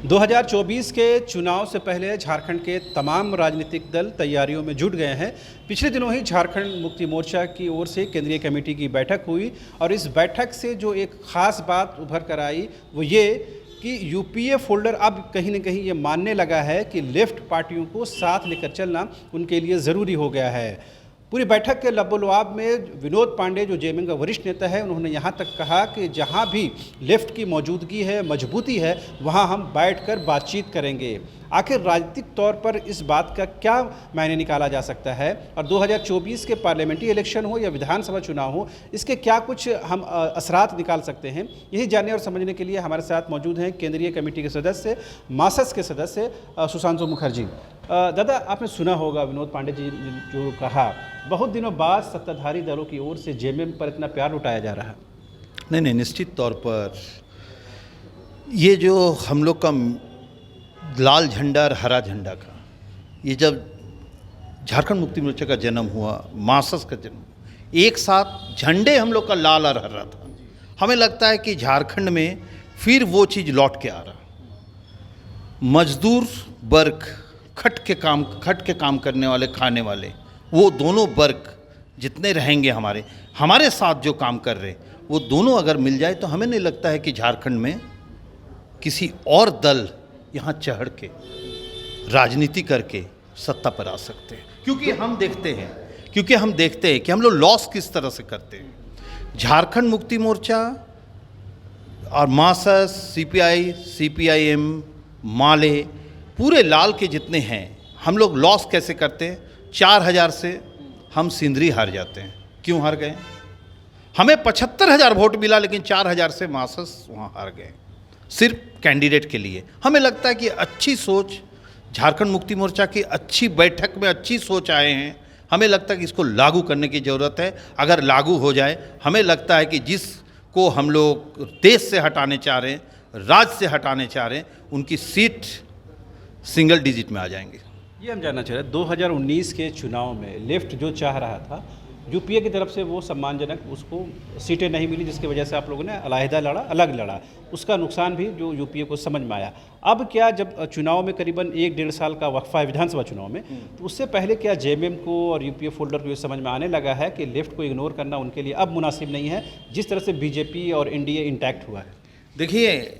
2024 के चुनाव से पहले झारखंड के तमाम राजनीतिक दल तैयारियों में जुट गए हैं। पिछले दिनों ही झारखंड मुक्ति मोर्चा की ओर से केंद्रीय कमेटी की बैठक हुई और इस बैठक से जो एक ख़ास बात उभर कर आई वो ये कि यूपीए फोल्डर अब कहीं न कहीं ये मानने लगा है कि लेफ्ट पार्टियों को साथ लेकर चलना उनके लिए ज़रूरी हो गया है। पूरी बैठक के लबोलुआब में विनोद पांडे जो जेएमएम का वरिष्ठ नेता है, उन्होंने यहाँ तक कहा कि जहाँ भी लेफ्ट की मौजूदगी है, मजबूती है, वहाँ हम बैठकर बातचीत करेंगे। आखिर राजनीतिक तौर पर इस बात का क्या मायने निकाला जा सकता है और 2024 के पार्लियामेंट्री इलेक्शन हो या विधानसभा चुनाव हो, इसके क्या कुछ हम असरात निकाल सकते हैं, यही जानने और समझने के लिए हमारे साथ मौजूद हैं केंद्रीय कमेटी के सदस्य, मासस के सदस्य सुशांशु मुखर्जी। दादा, आपने सुना होगा विनोद पांडे जी जो कहा, बहुत दिनों बाद सत्ताधारी दलों की ओर से जेएमएम पर इतना प्यार लुटाया जा रहा है। नहीं, निश्चित तौर पर ये जो हम लोग का लाल झंडा और हरा झंडा का, ये जब झारखंड मुक्ति मोर्चा का जन्म हुआ, मासस का जन्म, एक साथ झंडे हम लोग का लाल और हरा था। हमें लगता है कि झारखंड में फिर वो चीज़ लौट के आ रहा। मजदूर वर्ग, खट के काम करने वाले, खाने वाले, वो दोनों वर्ग जितने रहेंगे हमारे साथ जो काम कर रहे, वो दोनों अगर मिल जाए तो हमें नहीं लगता है कि झारखंड में किसी और दल यहाँ चढ़ के राजनीति करके सत्ता पर आ सकते हैं। क्योंकि हम देखते हैं कि हम लोग लॉस किस तरह से करते हैं। झारखंड मुक्ति मोर्चा और मासस, सीपीआई, सीपीआईएम, माले, पूरे लाल के जितने हैं, हम लोग लॉस कैसे करते हैं। 4000 से हम सिंदरी हार जाते हैं। क्यों हार गए? हमें 75,000 वोट मिला, लेकिन 4000 से मासस वहाँ हार गए, सिर्फ कैंडिडेट के लिए। हमें लगता है कि अच्छी सोच, झारखंड मुक्ति मोर्चा की अच्छी बैठक में अच्छी सोच आए हैं। हमें लगता है कि इसको लागू करने की ज़रूरत है। अगर लागू हो जाए, हमें लगता है कि जिसको हम लोग देश से हटाने चाह रहे हैं, राज्य से हटाने चाह रहे हैं, उनकी सीट सिंगल डिजिट में आ जाएंगे। ये हम जानना चाह रहे हैं, 2019 के चुनाव में लेफ्ट जो चाह रहा था, यूपीए की तरफ से वो सम्मानजनक उसको सीटें नहीं मिली, जिसकी वजह से आप लोगों ने अलग लड़ा, उसका नुकसान भी जो यूपीए को समझ में आया। अब क्या, जब चुनाव में करीबन 1-1.5 साल का वक्फा है विधानसभा चुनाव में, तो उससे पहले क्या जेएमएम को और यूपीए फोल्डर को ये समझ में आने लगा है कि लेफ्ट को इग्नोर करना उनके लिए अब मुनासिब नहीं है, जिस तरह से बीजेपी और एनडीए इंटैक्ट हुआ है? देखिए,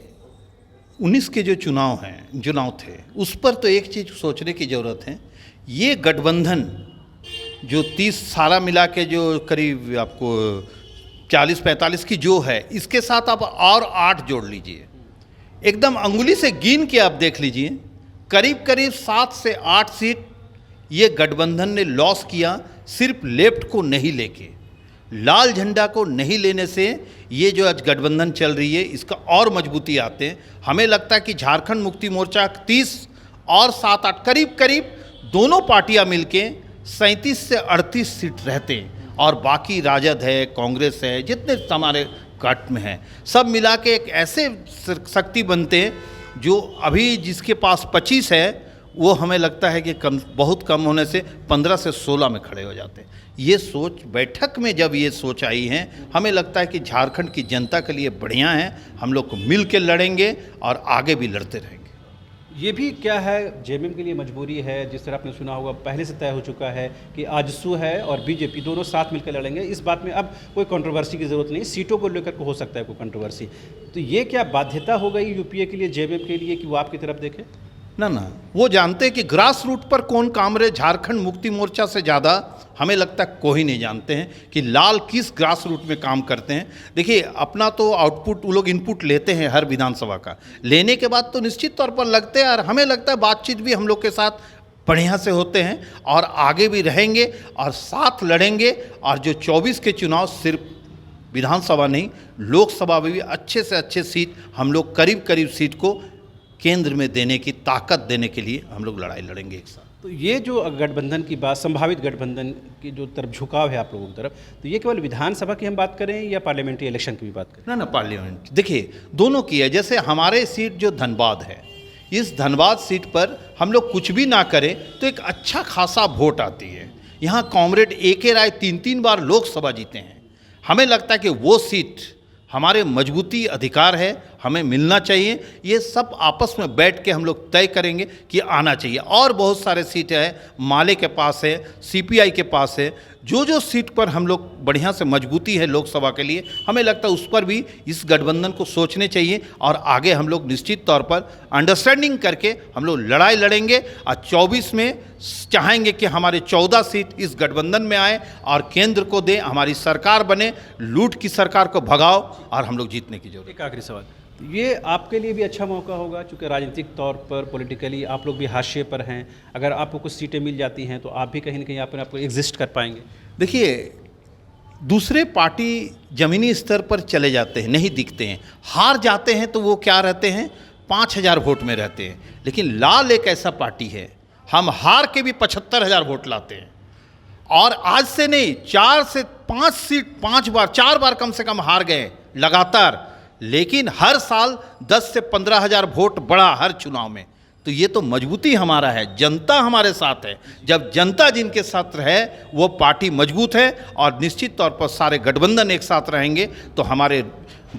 19 के जो चुनाव थे, उस पर तो एक चीज़ सोचने की ज़रूरत है। ये गठबंधन जो 30 सारा मिला के जो करीब आपको 40-45 की जो है, इसके साथ आप और 8 जोड़ लीजिए, एकदम अंगुली से गिन के आप देख लीजिए, करीब 7 से 8 सीट ये गठबंधन ने लॉस किया, सिर्फ लेफ्ट को नहीं लेके, लाल झंडा को नहीं लेने से ये जो आज गठबंधन चल रही है, इसका और मजबूती आते हैं। हमें लगता है कि झारखंड मुक्ति मोर्चा 30 और 7-8 करीब दोनों पार्टियां मिलके 37 से 38 सीट रहते हैं, और बाकी राजद है, कांग्रेस है, जितने हमारे कट में हैं, सब मिला के एक ऐसे शक्ति बनते हैं जो अभी जिसके पास 25 है, वो हमें लगता है कि बहुत कम होने से 15 से 16 में खड़े हो जाते हैं। ये सोच बैठक में जब ये सोच आई है, हमें लगता है कि झारखंड की जनता के लिए बढ़िया है। हम लोग को मिल के लड़ेंगे और आगे भी लड़ते रहेंगे। ये भी क्या है, जेएमएम के लिए मजबूरी है, जिस तरह आपने सुना होगा पहले से तय हो चुका है कि आजसू है और बीजेपी दोनों साथ मिलकर लड़ेंगे। इस बात में अब कोई कंट्रोवर्सी की ज़रूरत नहीं, सीटों को लेकर हो सकता है कोई कंट्रोवर्सी। तो ये क्या बाध्यता हो गई यूपीए के लिए, जेएमएम के लिए, कि वो आपकी तरफ देखे? ना, वो जानते हैं कि ग्रास रूट पर कौन काम रहे। झारखंड मुक्ति मोर्चा से ज़्यादा हमें लगता है कोई नहीं जानते हैं कि लाल किस ग्रास रूट में काम करते हैं। देखिए, अपना तो आउटपुट वो लोग इनपुट लेते हैं हर विधानसभा का, लेने के बाद तो निश्चित तौर पर लगते हैं, और हमें लगता है बातचीत भी हम लोग के साथ बढ़िया से होते हैं और आगे भी रहेंगे और साथ लड़ेंगे। और जो 24 के चुनाव सिर्फ विधानसभा नहीं, लोकसभा में भी अच्छे से अच्छे सीट हम लोग करीब सीट को केंद्र में देने की ताकत देने के लिए हम लोग लड़ाई लड़ेंगे एक साथ। तो ये जो गठबंधन की बात, संभावित गठबंधन की जो तरफ झुकाव है आप लोगों की तरफ, तो ये केवल विधानसभा की हम बात करें या पार्लियामेंट्री इलेक्शन की भी बात करें? ना, पार्लियामेंट, देखिए दोनों की है। जैसे हमारे सीट जो धनबाद है, इस धनबाद सीट पर हम लोग कुछ भी ना करें तो एक अच्छा खासा वोट आती है। यहाँ कॉमरेड AK राय 3 बार लोकसभा जीते हैं। हमें लगता है कि वो सीट हमारे मजबूती अधिकार है, हमें मिलना चाहिए, ये सब आपस में बैठ के हम लोग तय करेंगे कि आना चाहिए। और बहुत सारे सीटें हैं, माले के पास है, सीपीआई के पास है, जो सीट पर हम लोग बढ़िया से मजबूती है लोकसभा के लिए, हमें लगता है उस पर भी इस गठबंधन को सोचने चाहिए और आगे हम लोग निश्चित तौर पर अंडरस्टैंडिंग करके हम लोग लड़ाई लड़ेंगे और 24 में चाहेंगे कि हमारे 14 सीट इस गठबंधन में आए और केंद्र को दे, हमारी सरकार बने, लूट की सरकार को भगाओ और हम लोग जीतने की जरूरत है। एक आखिरी सवाल, ये आपके लिए भी अच्छा मौका होगा क्योंकि राजनीतिक तौर पर पॉलिटिकली आप लोग भी हाशिए पर हैं, अगर आपको कुछ सीटें मिल जाती हैं तो आप भी कहीं ना कहीं अपने आपको एग्जिस्ट कर पाएंगे। देखिए, दूसरे पार्टी ज़मीनी स्तर पर चले जाते हैं, नहीं दिखते हैं, हार जाते हैं तो वो क्या रहते हैं, 5000 वोट में रहते हैं। लेकिन लाल एक ऐसा पार्टी है, हम हार के भी 75,000 वोट लाते हैं। और आज से नहीं, 4 से 5 सीट 4 बार कम से कम हार गए लगातार, लेकिन हर साल 10 से 15,000 वोट बढ़ा हर चुनाव में। तो ये तो मजबूती हमारा है, जनता हमारे साथ है। जब जनता जिनके साथ है वो पार्टी मजबूत है और निश्चित तौर पर सारे गठबंधन एक साथ रहेंगे तो हमारे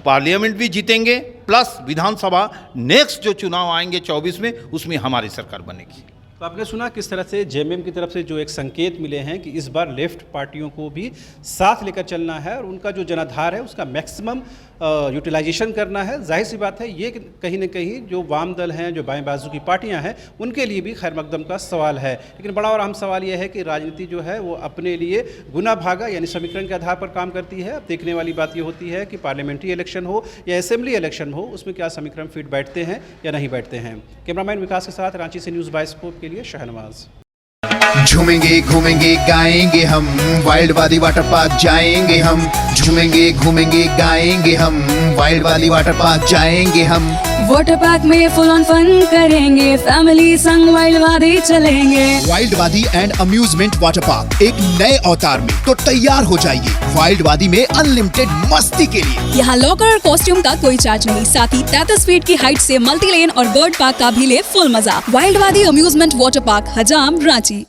पार्लियामेंट भी जीतेंगे, प्लस विधानसभा नेक्स्ट जो चुनाव आएंगे 24 में, उसमें हमारी सरकार बनेगी। तो आपने सुना किस तरह से जेएमएम की तरफ से जो एक संकेत मिले हैं कि इस बार लेफ्ट पार्टियों को भी साथ लेकर चलना है और उनका जो जनाधार है उसका मैक्सिमम यूटिलाइजेशन करना है। जाहिर सी बात है ये कहीं ना कहीं जो वाम दल हैं, जो बाएं बाजू की पार्टियां हैं, उनके लिए भी खैर मकदम का सवाल है। लेकिन बड़ा और अहम सवाल यह है कि राजनीति जो है वो अपने लिए गुना भागा यानी समीकरण के आधार पर काम करती है। अब देखने वाली बात ये होती है कि पार्लियामेंट्री इलेक्शन हो या असेंबली इलेक्शन हो, उसमें क्या समीकरण फिट बैठते हैं या नहीं बैठते हैं। कैमरामैन विकास के साथ रांची से न्यूज़ बायोस्कोप के लिए शहनवाज। झूमेंगे घूमेंगे गाएंगे हम, वाइल्ड वाली वाटर पार्क जाएंगे हम। झूमेंगे घूमेंगे गाएंगे हम, वाइल्ड वाली वाटर पार्क जाएंगे हम। वाटर पार्क में फुल ऑन फन करेंगे, फैमिली संग वाइल्ड वादी चलेंगे। वाइल्ड वादी एंड अम्यूजमेंट वाटर पार्क एक नए अवतार में, तो तैयार हो जाइए वाइल्ड वादी में अनलिमिटेड मस्ती के लिए। यहाँ लॉकर और कॉस्ट्यूम का कोई चार्ज नहीं, साथ ही 33 फीट की हाइट से मल्टी लेन और बर्ड पार्क का भी ले फुल मजा। वाइल्ड वादी अम्यूजमेंट वाटर पार्क, हजाम, रांची।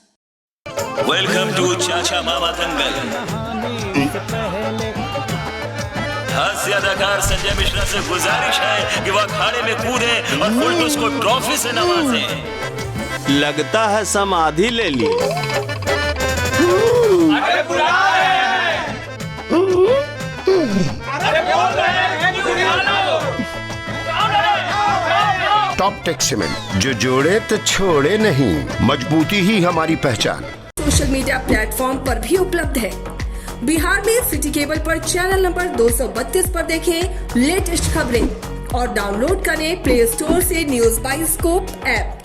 वेलकम टू चाचा मामा दंगल। हास्य अदाकार संजय मिश्रा से गुजारिश है कि वह अखाड़े में कूदे और फुलटूस को ट्रॉफी से नवाजें। लगता है समाधि ले ली। टॉप टेक सीमेंट, जो जोड़े तो छोड़े नहीं, मजबूती ही हमारी पहचान। सोशल मीडिया प्लेटफॉर्म पर भी उपलब्ध है। बिहार में सिटी केबल पर चैनल नंबर 232 पर देखें लेटेस्ट खबरें और डाउनलोड करें प्ले स्टोर से न्यूज़ बायोस्कोप ऐप।